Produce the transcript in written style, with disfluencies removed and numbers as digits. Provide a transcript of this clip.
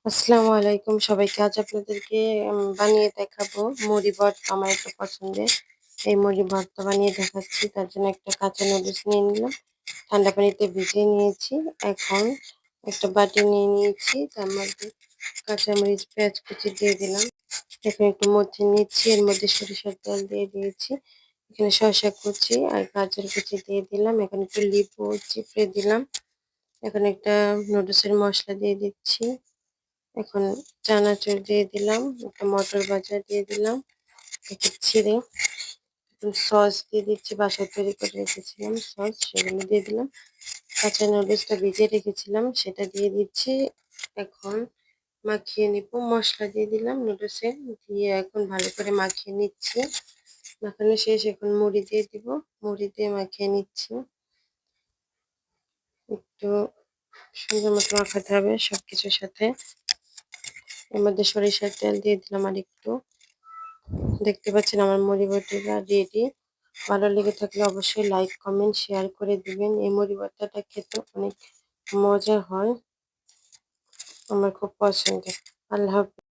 আসসালামু আলাইকুম সবাইকে। আজ আপনাদেরকে বানিয়ে দেখাবো মুড়ি ভর্তা আমার একটা পছন্দের। এই মুড়ি ভর্তা বানিয়ে দেখাচ্ছি। তার জন্য একটা কাঁচা নুডলস নিয়ে নিলাম। ঠান্ডা পানিতে ভিজিয়ে নিয়েছি। এখন একটা বাটি নিয়ে নিয়েছি। তার মধ্যে কাঁচামরিচ, পেঁয়াজ কুচি দিয়ে দিলাম। এখন একটু মধ্যে নিচ্ছি। এর মধ্যে সরিষার তেল দিয়ে দিয়েছি। এখানে শসা কুচি আর গাজর কুচি দিয়ে দিলাম। এখন একটু লেবু চিপড়ে দিলাম। এখন একটা নুডলসের মশলা দিয়ে দিচ্ছি। এখন চানাচুর দিয়ে দিলাম, একটা মটর ভাজা দিয়ে দিলাম, একটু ছিঁড়ে সস দিয়ে দিচ্ছি, বাসায় তৈরি করে রেখেছিলাম সস, সেগুলো দিয়ে দিলাম। কাঁচা নুডলসটা ভিজিয়ে রেখেছিলাম সেটা দিয়ে দিচ্ছি। এখন মাখিয়ে নিব, মশলা দিয়ে দিলাম নুডলসে, দিয়ে এখন ভালো করে মাখিয়ে নিচ্ছি। মাখানো শেষ, এখন মুড়ি দিয়ে দিব, মুড়ি দিয়ে মাখিয়ে নিচ্ছি। একটু সুন্দর মতো মাখাতে হবে সবকিছুর সাথে। এর মধ্যে সরিষার তেল দিয়ে দিলাম আর একটু। দেখতে পাচ্ছেন আমার মুড়ি ভর্তাটা রেডি। ভালো লেগে থাকলে অবশ্যই লাইক কমেন্ট শেয়ার করে দিবেন। এই মুড়ি ভর্তাটা খেতে অনেক মজা হয়, আমার খুব পছন্দের। আল্লাহ হাফেজ।